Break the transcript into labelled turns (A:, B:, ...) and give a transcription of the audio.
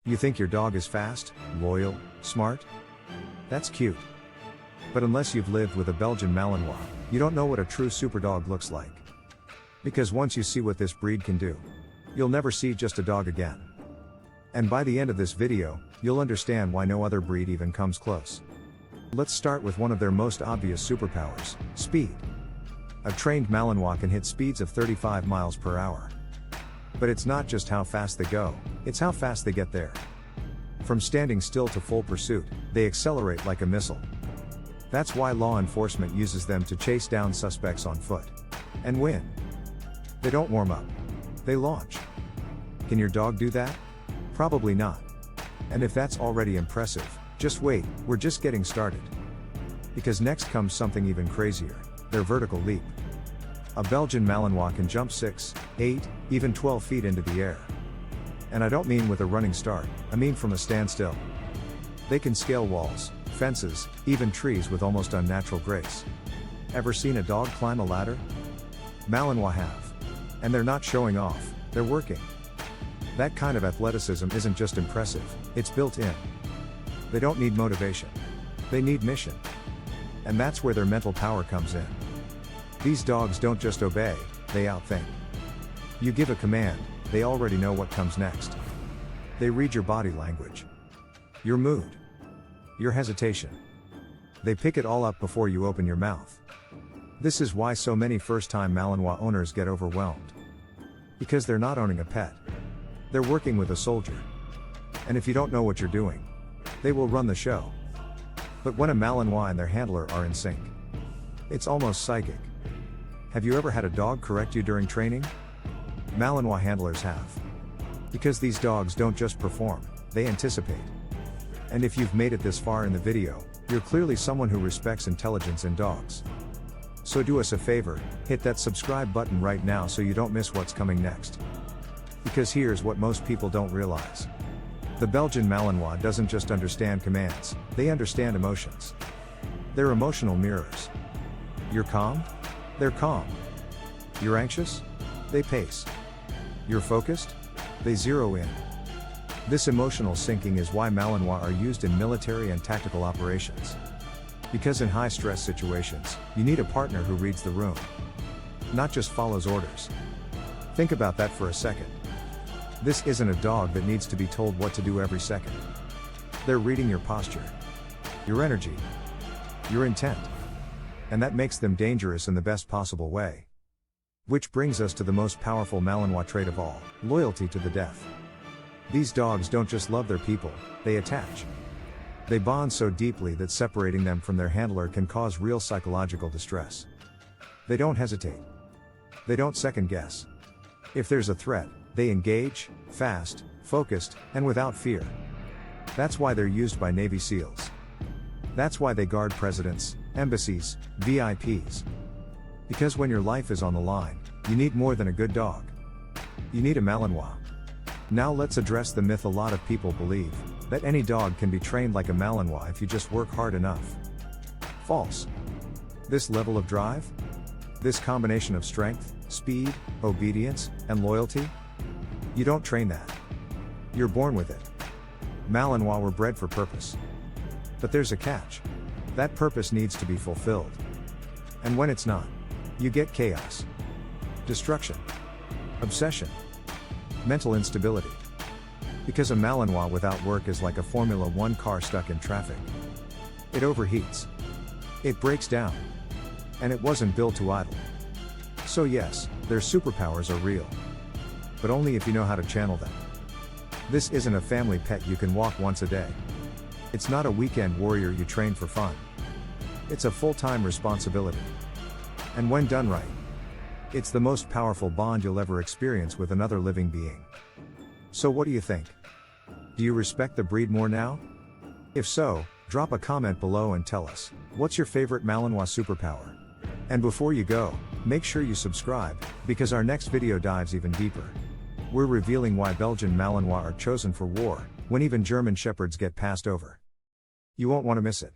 A: You think your dog is fast, loyal, smart? That's cute. But unless you've lived with a Belgian Malinois, you don't know what a true superdog looks like. Because once you see what this breed can do, you'll never see just a dog again. And by the end of this video, you'll understand why no other breed even comes close. Let's start with one of their most obvious superpowers, speed. A trained Malinois can hit speeds of 35 miles per hour. But it's not just how fast they go, it's how fast they get there. From standing still to full pursuit, they accelerate like a missile. That's why law enforcement uses them to chase down suspects on foot. And win. They don't warm up. They launch. Can your dog do that? Probably not. And if that's already impressive, just wait, we're just getting started. Because next comes something even crazier, their vertical leap. A Belgian Malinois can jump 6, 8, even 12 feet into the air. And I don't mean with a running start, I mean from a standstill. They can scale walls, fences, even trees with almost unnatural grace. Ever seen a dog climb a ladder? Malinois have. And they're not showing off, they're working. That kind of athleticism isn't just impressive, it's built in. They don't need motivation. They need mission. And that's where their mental power comes in. These dogs don't just obey, they outthink. You give a command, they already know what comes next. They read your body language, your mood, your hesitation. They pick it all up before you open your mouth. This is why so many first-time Malinois owners get overwhelmed. Because they're not owning a pet. They're working with a soldier. And if you don't know what you're doing, they will run the show. But when a Malinois and their handler are in sync, it's almost psychic. Have you ever had a dog correct you during training? Malinois handlers have. Because these dogs don't just perform, they anticipate. And if you've made it this far in the video, you're clearly someone who respects intelligence in dogs. So do us a favor, hit that subscribe button right now so you don't miss what's coming next. Because here's what most people don't realize. The Belgian Malinois doesn't just understand commands, they understand emotions. They're emotional mirrors. You're calm? They're calm. You're anxious? They pace. You're focused? They zero in. This emotional syncing is why Malinois are used in military and tactical operations. Because in high-stress situations, you need a partner who reads the room. Not just follows orders. Think about that for a second. This isn't a dog that needs to be told what to do every second. They're reading your posture, your energy, your intent. And that makes them dangerous in the best possible way. Which brings us to the most powerful Malinois trait of all, loyalty to the death. These dogs don't just love their people, they attach. They bond so deeply that separating them from their handler can cause real psychological distress. They don't hesitate. They don't second guess. If there's a threat, they engage, fast, focused, and without fear. That's why they're used by Navy SEALs. That's why they guard presidents, embassies, VIPs. Because when your life is on the line, you need more than a good dog. You need a Malinois. Now let's address the myth a lot of people believe, that any dog can be trained like a Malinois if you just work hard enough. False. This level of drive? This combination of strength, speed, obedience, and loyalty? You don't train that. You're born with it. Malinois were bred for purpose. But there's a catch. That purpose needs to be fulfilled. And when it's not, you get chaos, destruction, obsession, mental instability. Because a Malinois without work is like a Formula 1 car stuck in traffic. It overheats. It breaks down. And it wasn't built to idle. So yes, their superpowers are real. But only if you know how to channel them. This isn't a family pet you can walk once a day. It's not a weekend warrior you train for fun. It's a full-time responsibility. And when done right, it's the most powerful bond you'll ever experience with another living being. So what do you think? Do you respect the breed more now? If so, drop a comment below and tell us, what's your favorite Malinois superpower? And before you go, make sure you subscribe, because our next video dives even deeper. We're revealing why Belgian Malinois are chosen for war, when even German Shepherds get passed over. You won't want to miss it.